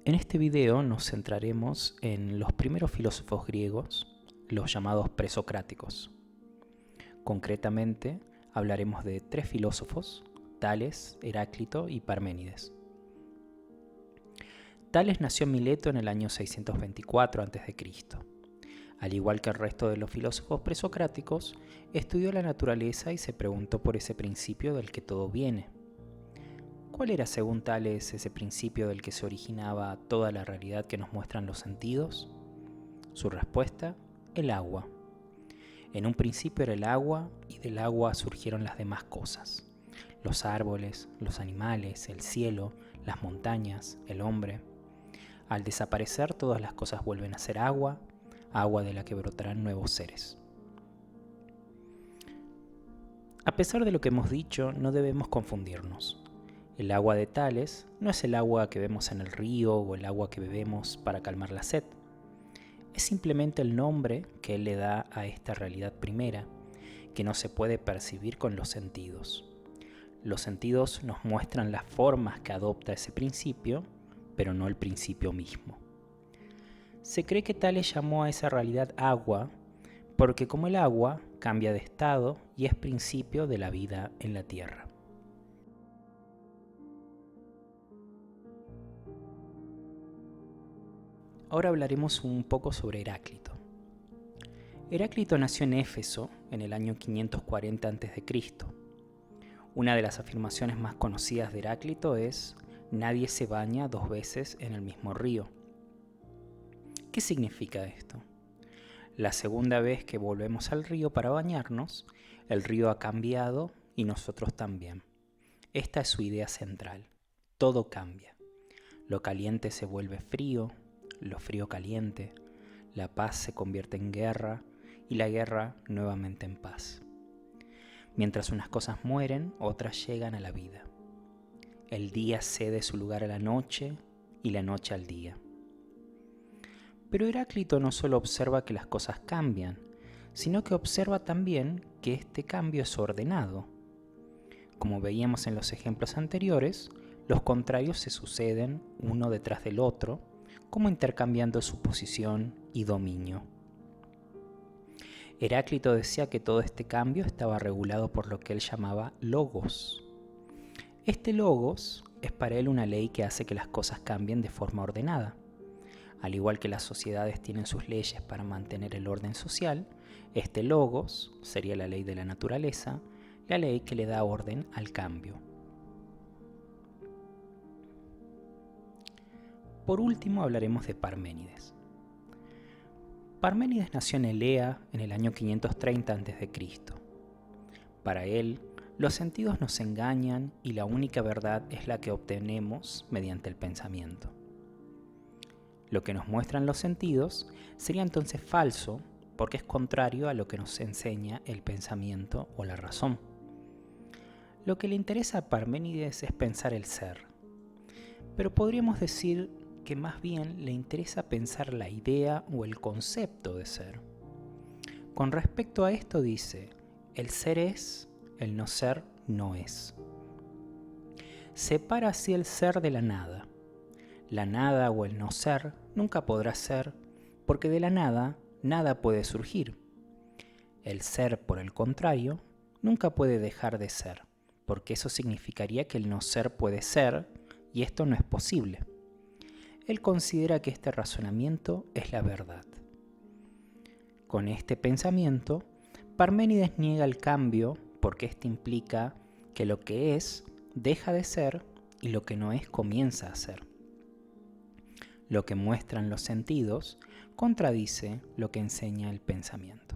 En este video nos centraremos en los primeros filósofos griegos, los llamados presocráticos. Concretamente, hablaremos de tres filósofos: Tales, Heráclito y Parménides. Tales nació en Mileto en el año 624 a.C. Al igual que el resto de los filósofos presocráticos, estudió la naturaleza y se preguntó por ese principio del que todo viene. ¿Cuál era, según Tales, ese principio del que se originaba toda la realidad que nos muestran los sentidos? Su respuesta: el agua. En un principio era el agua, y del agua surgieron las demás cosas: los árboles, los animales, el cielo, las montañas, el hombre. Al desaparecer, todas las cosas vuelven a ser agua, agua de la que brotarán nuevos seres. A pesar de lo que hemos dicho, no debemos confundirnos. El agua de Tales no es el agua que vemos en el río o el agua que bebemos para calmar la sed. Es simplemente el nombre que él le da a esta realidad primera, que no se puede percibir con los sentidos. Los sentidos nos muestran las formas que adopta ese principio, pero no el principio mismo. Se cree que Tales llamó a esa realidad agua porque, como el agua, cambia de estado y es principio de la vida en la tierra. Ahora hablaremos un poco sobre Heráclito. Heráclito nació en Éfeso en el año 540 a.C. Una de las afirmaciones más conocidas de Heráclito es: nadie se baña dos veces en el mismo río. ¿Qué significa esto? La segunda vez que volvemos al río para bañarnos, el río ha cambiado y nosotros también. Esta es su idea central: todo cambia. Lo caliente se vuelve frío, lo frío caliente, la paz se convierte en guerra y la guerra nuevamente en paz. Mientras unas cosas mueren, otras llegan a la vida. El día cede su lugar a la noche y la noche al día. Pero Heráclito no solo observa que las cosas cambian, sino que observa también que este cambio es ordenado. Como veíamos en los ejemplos anteriores, los contrarios se suceden uno detrás del otro, como intercambiando su posición y dominio. Heráclito decía que todo este cambio estaba regulado por lo que él llamaba logos. Este logos es para él una ley que hace que las cosas cambien de forma ordenada. Al igual que las sociedades tienen sus leyes para mantener el orden social, este logos sería la ley de la naturaleza, la ley que le da orden al cambio. Por último, hablaremos de Parménides. Parménides nació en Elea en el año 530 a.C. Para él, los sentidos nos engañan y la única verdad es la que obtenemos mediante el pensamiento. Lo que nos muestran los sentidos sería entonces falso porque es contrario a lo que nos enseña el pensamiento o la razón. Lo que le interesa a Parménides es pensar el ser, pero podríamos decir que más bien le interesa pensar la idea o el concepto de ser. Con respecto a esto dice: el ser es, el no ser no es. Separa así el ser de la nada. La nada o el no ser nunca podrá ser, porque de la nada nada puede surgir. El ser, por el contrario, nunca puede dejar de ser, porque eso significaría que el no ser puede ser, y esto no es posible. Él considera que este razonamiento es la verdad. Con este pensamiento, Parménides niega el cambio porque este implica que lo que es deja de ser y lo que no es comienza a ser. Lo que muestran los sentidos contradice lo que enseña el pensamiento.